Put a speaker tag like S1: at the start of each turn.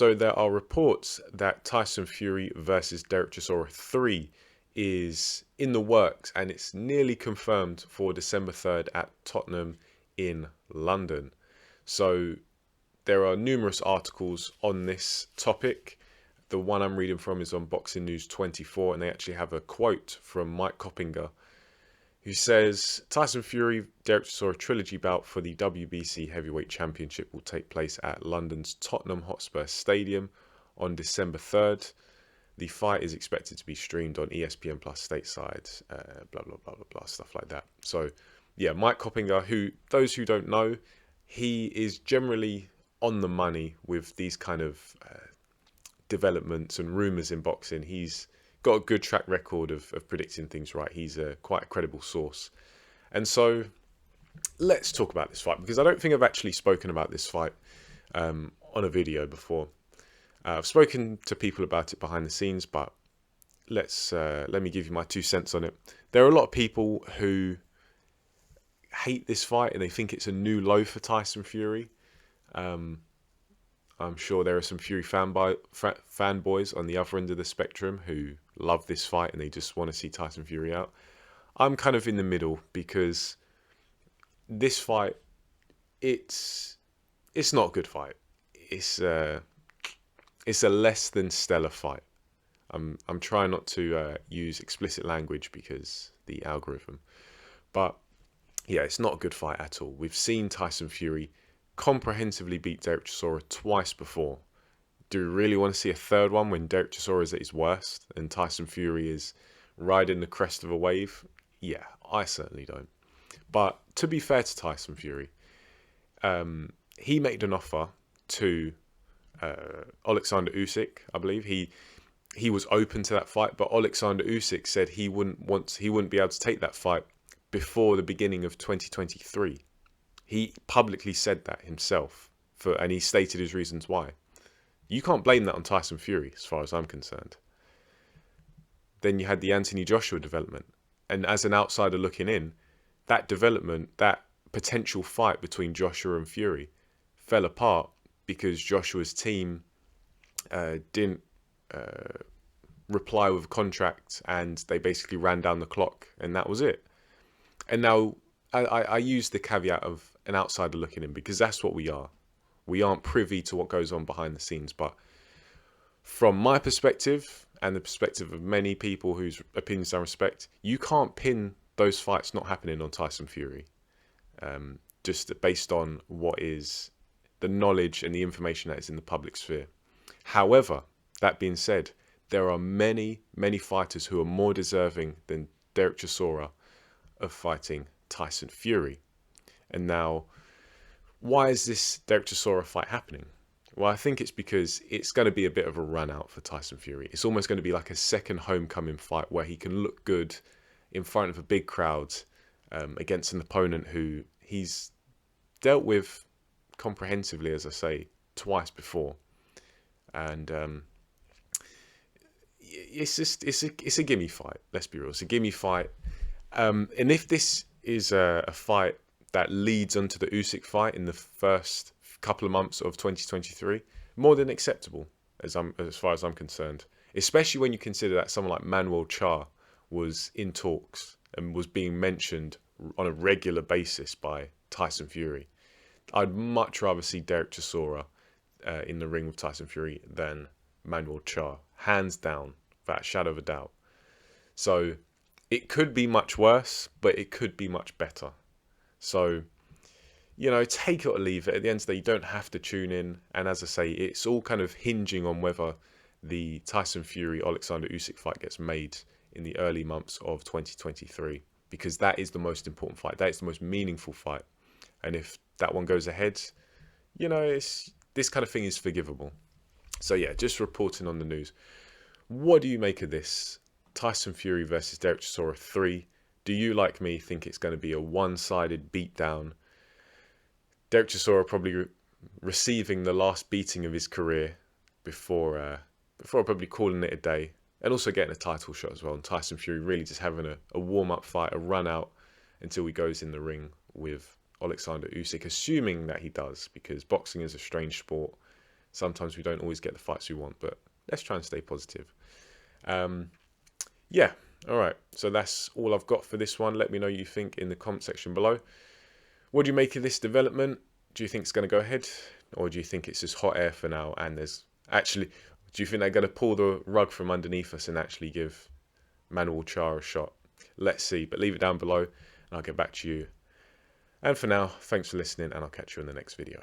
S1: So there are reports that Tyson Fury versus Dereck Chisora 3 is in the works, and it's nearly confirmed for December 3rd at Tottenham in London. So there are numerous articles on this topic. The one I'm reading from is on Boxing News 24, and they actually have a quote from Mike Coppinger, who says Tyson Fury Dereck Chisora trilogy bout for the WBC Heavyweight Championship will take place at London's Tottenham Hotspur Stadium on December 3rd. The fight is expected to be streamed on ESPN Plus stateside, blah, blah, blah, blah, blah, stuff like that. So, yeah, Mike Coppinger, who, those who don't know, he is generally on the money with these kind of developments and rumours in boxing. He's got a good track record of predicting things right. He's quite a credible source. And so let's talk about this fight, because I don't think I've actually spoken about this fight on a video before. I've spoken to people about it behind the scenes, but let me give you my 2 cents on it. There are a lot of people who hate this fight and they think it's a new low for Tyson Fury. I'm sure there are some Fury fanboys on the other end of the spectrum who love this fight and they just want to see Tyson Fury out. I'm kind of in the middle, because this fight, it's not a good fight. It's a less than stellar fight. I'm trying not to use explicit language because the algorithm, but yeah, it's not a good fight at all. We've seen Tyson Fury comprehensively beat Dereck Chisora twice before. Do we really want to see a third one when Dereck Chisora is at his worst and Tyson Fury is riding the crest of a wave? Yeah, I certainly don't. But to be fair to Tyson Fury, he made an offer to Alexander Usyk, I believe. He was open to that fight, but Alexander Usyk said he wouldn't be able to take that fight before the beginning of 2023. He publicly said that himself, and he stated his reasons why. You can't blame that on Tyson Fury, as far as I'm concerned. Then you had the Anthony Joshua development, and as an outsider looking in, that development, that potential fight between Joshua and Fury, fell apart because Joshua's team didn't reply with a contract, and they basically ran down the clock, and that was it. And now I use the caveat of an outsider looking in, because that's what we are. We aren't privy to what goes on behind the scenes, but from my perspective and the perspective of many people whose opinions I respect, you can't pin those fights not happening on Tyson Fury, just based on what is the knowledge and the information that is in the public sphere. However, that being said, there are many, many fighters who are more deserving than Dereck Chisora of fighting Tyson Fury. And now, why is this Dereck Chisora fight happening? Well, I think it's because it's going to be a bit of a run out for Tyson Fury. It's almost going to be like a second homecoming fight where he can look good in front of a big crowd against an opponent who he's dealt with comprehensively, as I say, twice before. And it's a gimme fight. Let's be real, it's a gimme fight. And if this is a fight that leads onto the Usyk fight in the first couple of months of 2023, more than acceptable as far as I'm concerned. Especially when you consider that someone like Manuel Charr was in talks and was being mentioned on a regular basis by Tyson Fury. I'd much rather see Dereck Chisora in the ring with Tyson Fury than Manuel Charr, hands down, without a shadow of a doubt. So it could be much worse, but it could be much better. So, take it or leave it. At the end of the day, you don't have to tune in. And as I say, it's all kind of hinging on whether the Tyson Fury-Alexander Usyk fight gets made in the early months of 2023. Because that is the most important fight. That is the most meaningful fight. And if that one goes ahead, this kind of thing is forgivable. So yeah, just reporting on the news. What do you make of this? Tyson Fury versus Dereck Chisora 3. Do you, like me, think it's going to be a one-sided beatdown? Dereck Chisora probably receiving the last beating of his career before probably calling it a day, and also getting a title shot as well. And Tyson Fury really just having a warm-up fight, a run-out until he goes in the ring with Alexander Usyk, assuming that he does, because boxing is a strange sport. Sometimes we don't always get the fights we want, but let's try and stay positive. Yeah, all right. So that's all I've got for this one. Let me know what you think in the comment section below. What do you make of this development? Do you think it's going to go ahead? Or do you think it's just hot air for now? And there's actually, do you think they're going to pull the rug from underneath us and actually give Manuel Char a shot? Let's see. But leave it down below and I'll get back to you. And for now, thanks for listening and I'll catch you in the next video.